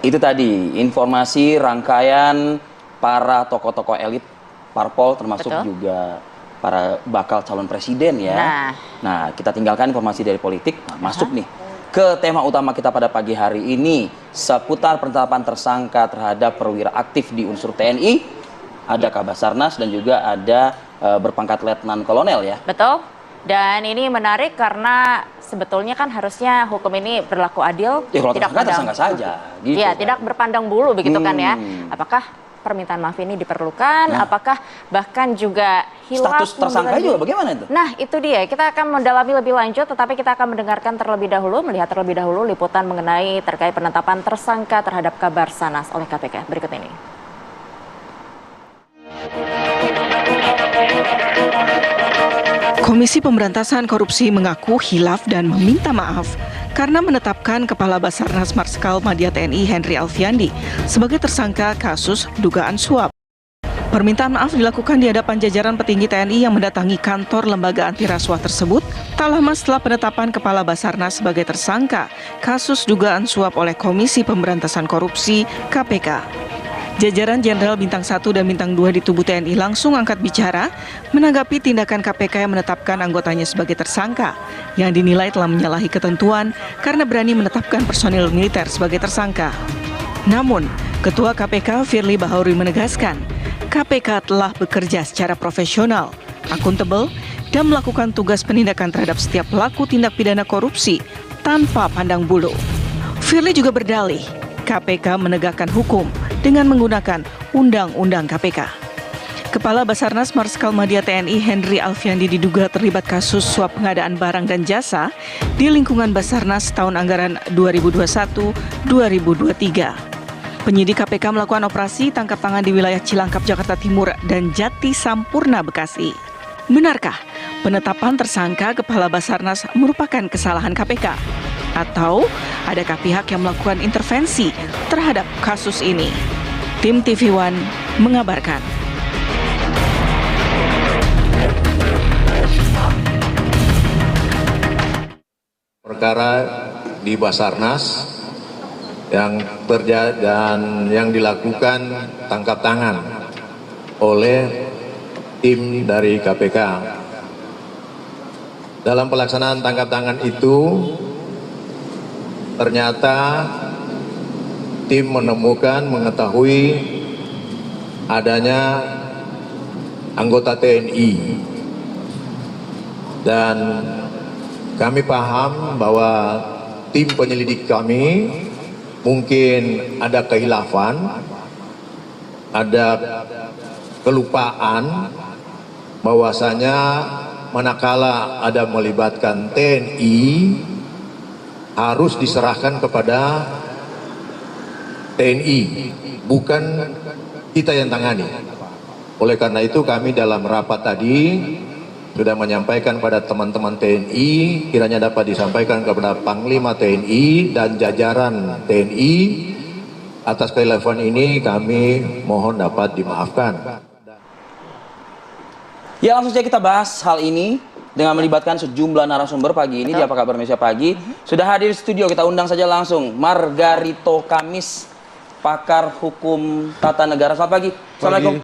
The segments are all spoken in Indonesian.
Itu tadi informasi rangkaian para tokoh-tokoh elit parpol termasuk juga para bakal calon presiden ya. Nah, kita tinggalkan informasi dari politik, masuk nih ke tema utama kita pada pagi hari ini seputar penetapan tersangka terhadap perwira aktif di unsur TNI, ada Kabasarnas dan juga ada berpangkat letnan kolonel ya. Betul. Dan ini menarik karena sebetulnya kan harusnya hukum ini berlaku adil, tidak tersangka saja. Gitu, ya, tidak berpandang bulu begitu kan ya. Apakah permintaan maaf ini diperlukan? Apakah bahkan juga hilaf status tersangka juga bagaimana itu? Nah, itu dia. Kita akan mendalami lebih lanjut, tetapi kita akan mendengarkan terlebih dahulu, melihat terlebih dahulu liputan mengenai terkait penetapan tersangka terhadap Kabasarnas oleh KPK. Berikut ini. Komisi Pemberantasan Korupsi mengaku hilaf dan meminta maaf karena menetapkan Kepala Basarnas Marskal Madya TNI Henry Alfiandi sebagai tersangka kasus dugaan suap. Permintaan maaf dilakukan di hadapan jajaran petinggi TNI yang mendatangi kantor lembaga anti rasuah tersebut tak lama setelah penetapan Kepala Basarnas sebagai tersangka kasus dugaan suap oleh Komisi Pemberantasan Korupsi KPK. Jajaran Jenderal Bintang 1 dan Bintang 2 di tubuh TNI langsung angkat bicara menanggapi tindakan KPK yang menetapkan anggotanya sebagai tersangka yang dinilai telah menyalahi ketentuan karena berani menetapkan personil militer sebagai tersangka. Namun, Ketua KPK Firly Bahuri menegaskan, KPK telah bekerja secara profesional, akuntabel, dan melakukan tugas penindakan terhadap setiap pelaku tindak pidana korupsi tanpa pandang bulu. Firly juga berdalih, KPK menegakkan hukum dengan menggunakan Undang-Undang KPK. Kepala Basarnas Marskal Madya TNI Henry Alfiandi diduga terlibat kasus suap pengadaan barang dan jasa di lingkungan Basarnas tahun anggaran 2021-2023. Penyidik KPK melakukan operasi tangkap tangan di wilayah Cilangkap, Jakarta Timur dan Jati Sampurna, Bekasi. Benarkah penetapan tersangka Kepala Basarnas merupakan kesalahan KPK? Atau adakah pihak yang melakukan intervensi terhadap kasus ini? Tim TV One mengabarkan. Perkara di Basarnas yang terjadi dan yang dilakukan tangkap tangan oleh tim dari KPK. Dalam pelaksanaan tangkap tangan itu ternyata tim menemukan, mengetahui adanya anggota TNI dan kami paham bahwa tim penyelidik kami mungkin ada kehilafan, ada kelupaan bahwasanya manakala ada melibatkan TNI harus diserahkan kepada TNI, bukan kita yang tangani. Oleh karena itu kami dalam rapat tadi sudah menyampaikan pada teman-teman TNI, kiranya dapat disampaikan kepada Panglima TNI dan jajaran TNI atas kekhilafan ini kami mohon dapat dimaafkan. Ya, langsung saja kita bahas hal ini dengan melibatkan sejumlah narasumber pagi ini di Apa Kabar Indonesia Pagi. Sudah hadir di studio, kita undang saja langsung Margarito Kamis, pakar hukum tata negara. Selamat pagi. Assalamualaikum.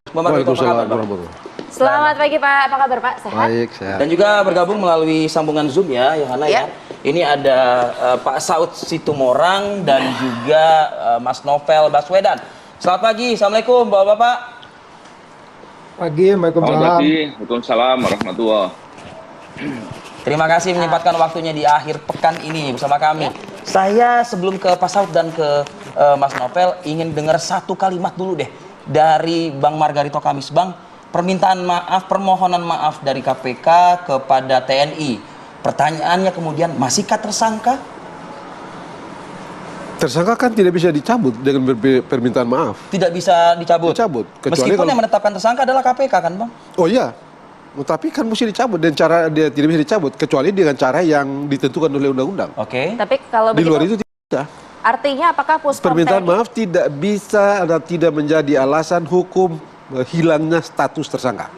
Selamat pagi Pak, apa kabar Pak? Sehat? Baik, sehat. Dan juga bergabung melalui sambungan Zoom ya, Yohana ya. Ini ada Pak Saud Situmorang dan juga Mas Novel Baswedan. Selamat pagi, Assalamualaikum Bapak-Bapak. Pagi, Waalaikumsalam warahmatullahi. Terima kasih menyempatkan waktunya di akhir pekan ini bersama kami. Saya sebelum ke Pak Saud dan ke Mas Novel ingin dengar satu kalimat dulu deh dari Bang Margarito Kamis. Bang, permintaan maaf, permohonan maaf dari KPK kepada TNI. Pertanyaannya kemudian, masihkah tersangka? Tersangka kan tidak bisa dicabut dengan permintaan maaf. Tidak bisa dicabut? Dicabut. Meskipun yang menetapkan tersangka adalah KPK kan Bang? Oh iya, tapi kan mesti dicabut dan cara dia tidak bisa dicabut kecuali dengan cara yang ditentukan oleh undang-undang. Oke. Tapi kalau di luar itu tidak bisa. Artinya apakah Puspom permintaan TNI maaf tidak bisa atau tidak menjadi alasan hukum hilangnya status tersangka.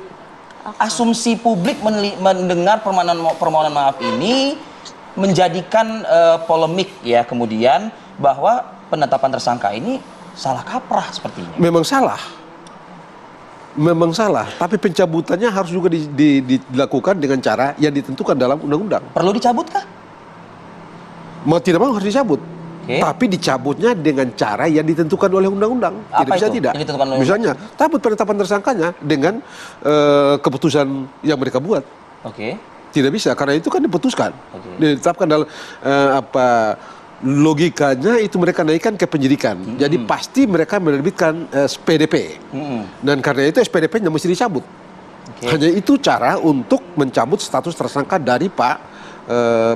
Asumsi publik mendengar permohonan maaf ini menjadikan polemik ya kemudian bahwa penetapan tersangka ini salah kaprah sepertinya. Memang salah, tapi pencabutannya harus juga dilakukan dengan cara yang ditentukan dalam undang-undang. Perlu dicabut kah? Mau tidak mau harus dicabut. Tapi dicabutnya dengan cara yang ditentukan oleh undang-undang. Tidak bisa tidak. Misalnya, cabut penetapan tersangkanya dengan keputusan yang mereka buat. Tidak bisa, karena itu kan diputuskan. Ditetapkan dalam logikanya itu mereka naikkan ke penyidikan. Jadi pasti mereka menerbitkan SPDP. Dan karena itu SPDP-nya mesti dicabut. Hanya itu cara untuk mencabut status tersangka dari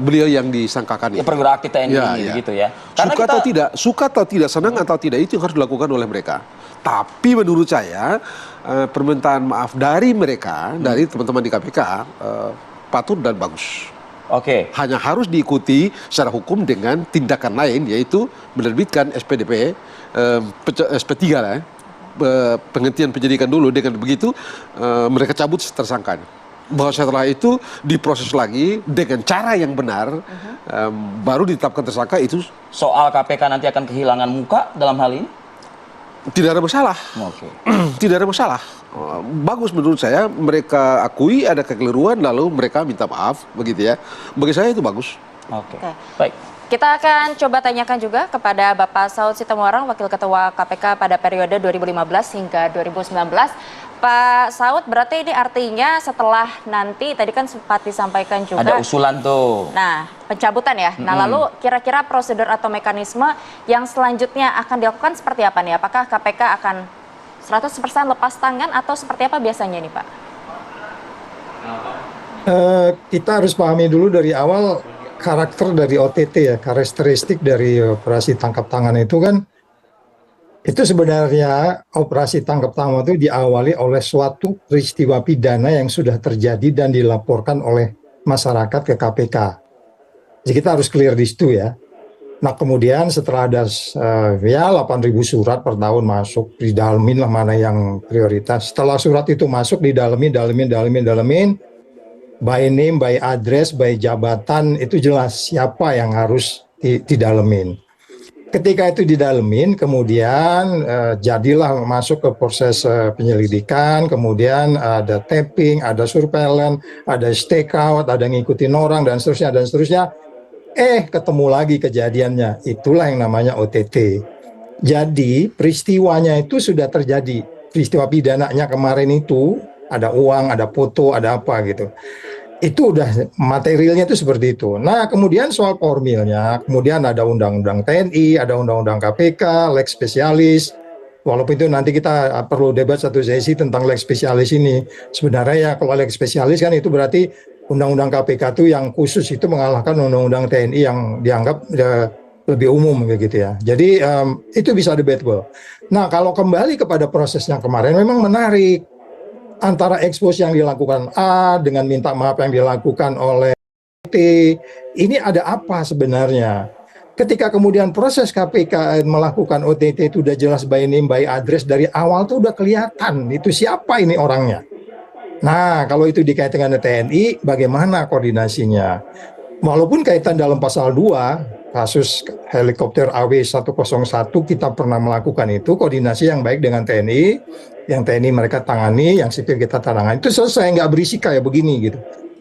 beliau yang disangkakan. Perwira aktif TNI ini, gitu ya. Karena suka atau tidak, senang atau tidak, itu yang harus dilakukan oleh mereka. Tapi menurut saya permintaan maaf dari mereka, dari teman-teman di KPK patut dan bagus. Hanya harus diikuti secara hukum dengan tindakan lain, yaitu menerbitkan SPDP, SP3 lah, penghentian penyidikan dulu. Dengan begitu mereka cabut tersangkanya. Bahwa setelah itu diproses lagi dengan cara yang benar, baru ditetapkan tersangka. Itu soal KPK nanti akan kehilangan muka dalam hal ini? Tidak ada masalah. Tidak ada masalah. Bagus menurut saya, mereka akui ada kekeliruan lalu mereka minta maaf, begitu ya. Bagi saya itu bagus. Baik. Kita akan coba tanyakan juga kepada Bapak Saud Sitomorang, Wakil Ketua KPK pada periode 2015 hingga 2019. Pak Saud, berarti ini artinya setelah nanti, tadi kan sempat disampaikan juga. Ada usulan tuh. Nah, pencabutan ya. Nah, lalu kira-kira prosedur atau mekanisme yang selanjutnya akan dilakukan seperti apa nih? Apakah KPK akan 100% lepas tangan atau seperti apa biasanya nih, Pak? Kita harus pahami dulu dari awal karakter dari OTT ya, karakteristik dari operasi tangkap tangan itu kan, itu sebenarnya operasi tangkap tangan itu diawali oleh suatu peristiwa pidana yang sudah terjadi dan dilaporkan oleh masyarakat ke KPK. Jadi kita harus clear di situ ya. Nah kemudian setelah ada 8.000 surat per tahun masuk, didalemin lah mana yang prioritas. Setelah surat itu masuk, didalemin, by name, by address, by jabatan, itu jelas siapa yang harus didalemin. Ketika itu didalemin, kemudian jadilah masuk ke proses penyelidikan, kemudian ada tapping, ada surveillance, ada stakeout, ada ngikutin orang, dan seterusnya. Ketemu lagi kejadiannya. Itulah yang namanya OTT. Jadi peristiwanya itu sudah terjadi. Peristiwa pidananya kemarin itu, ada uang, ada foto, ada apa gitu. Itu udah materialnya itu seperti itu. Nah kemudian soal formilnya, kemudian ada undang-undang TNI, ada undang-undang KPK, lex spesialis. Walaupun itu nanti kita perlu debat satu sesi tentang lex spesialis ini. Sebenarnya ya kalau lex spesialis kan itu berarti undang-undang KPK itu yang khusus itu mengalahkan undang-undang TNI yang dianggap lebih umum gitu ya. Jadi itu bisa debatable. Nah kalau kembali kepada prosesnya kemarin memang menarik. Antara ekspos yang dilakukan A dengan minta maaf yang dilakukan oleh T, ini ada apa sebenarnya? Ketika kemudian proses KPK melakukan OTT itu udah jelas by name, by address dari awal tuh udah kelihatan itu siapa ini orangnya. Nah kalau itu dikaitkan dengan TNI, bagaimana koordinasinya? Walaupun kaitan dalam pasal 2 kasus helikopter AW101 kita pernah melakukan itu koordinasi yang baik dengan TNI, yang TNI mereka tangani, yang sipil kita tangani, itu selesai, nggak berisik kayak begini gitu.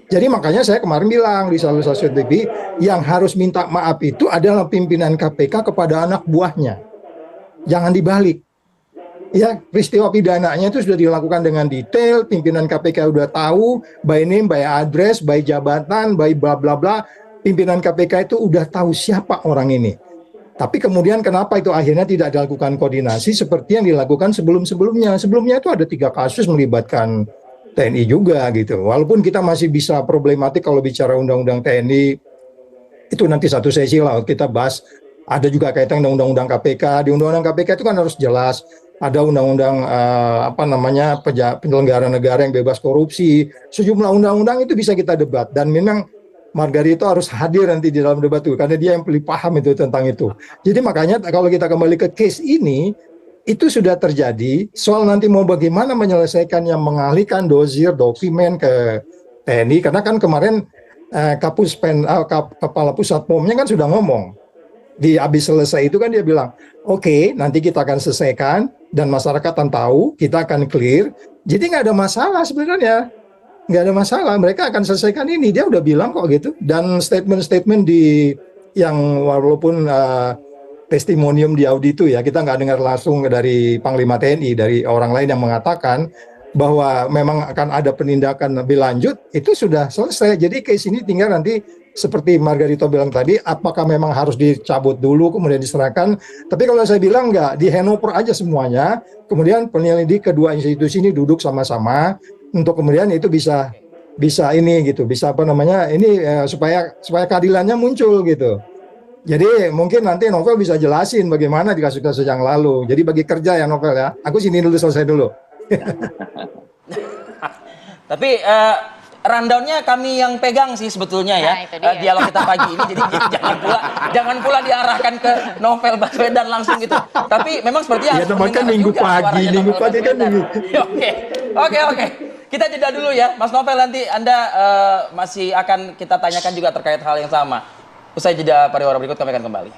Jadi makanya saya kemarin bilang di salah satu TV, yang harus minta maaf itu adalah pimpinan KPK kepada anak buahnya, jangan dibalik. Ya peristiwa pidananya itu sudah dilakukan dengan detail, pimpinan KPK udah tahu, by name, by address, by jabatan, by bla bla bla, pimpinan KPK itu udah tahu siapa orang ini. Tapi kemudian kenapa itu akhirnya tidak dilakukan koordinasi seperti yang dilakukan sebelum-sebelumnya. Sebelumnya itu ada 3 kasus melibatkan TNI juga gitu. Walaupun kita masih bisa problematik kalau bicara undang-undang TNI, itu nanti satu sesi lah kita bahas. Ada juga kaitan dengan undang-undang KPK. Di undang-undang KPK itu kan harus jelas. Ada undang-undang penyelenggara negara yang bebas korupsi. Sejumlah undang-undang itu bisa kita debat. Dan memang Margarito harus hadir nanti di dalam debat itu karena dia yang paling paham itu tentang itu. Jadi makanya kalau kita kembali ke case ini, itu sudah terjadi. Soal nanti mau bagaimana menyelesaikan yang mengalihkan dosir dokumen ke TNI, karena kan kemarin Kepala Pusat POM-nya kan sudah ngomong di habis selesai itu kan dia bilang, oke, nanti kita akan selesaikan dan masyarakat akan tahu, kita akan clear. Jadi nggak ada masalah sebenarnya, nggak ada masalah. Mereka akan selesaikan ini. Dia udah bilang kok gitu. Dan statement-statement di yang walaupun testimonium di Audi itu ya, kita nggak dengar langsung dari Panglima TNI, dari orang lain yang mengatakan bahwa memang akan ada penindakan lebih lanjut, itu sudah selesai. Jadi case ini tinggal nanti seperti Margarito bilang tadi, apakah memang harus dicabut dulu kemudian diserahkan. Tapi kalau saya bilang nggak, di handover aja semuanya, kemudian penyelidik kedua institusi ini duduk sama-sama untuk kemudian itu bisa ini gitu, bisa apa namanya ini supaya keadilannya muncul gitu. Jadi mungkin nanti Novel bisa jelasin bagaimana di kasus-kasus yang lalu. Jadi bagi kerja ya Novel ya. Aku sini dulu, selesai dulu. Tapi rundown-nya kami yang pegang sih sebetulnya ya. Dialog kita pagi ini. Jadi jangan pula diarahkan ke Novel Baswedan langsung gitu. Tapi memang sepertinya ya teman kan minggu pagi kan minggu. Oke. Kita jeda dulu ya. Mas Novel, nanti Anda masih akan kita tanyakan juga terkait hal yang sama. Usai jeda pariwara berikut kami akan kembali.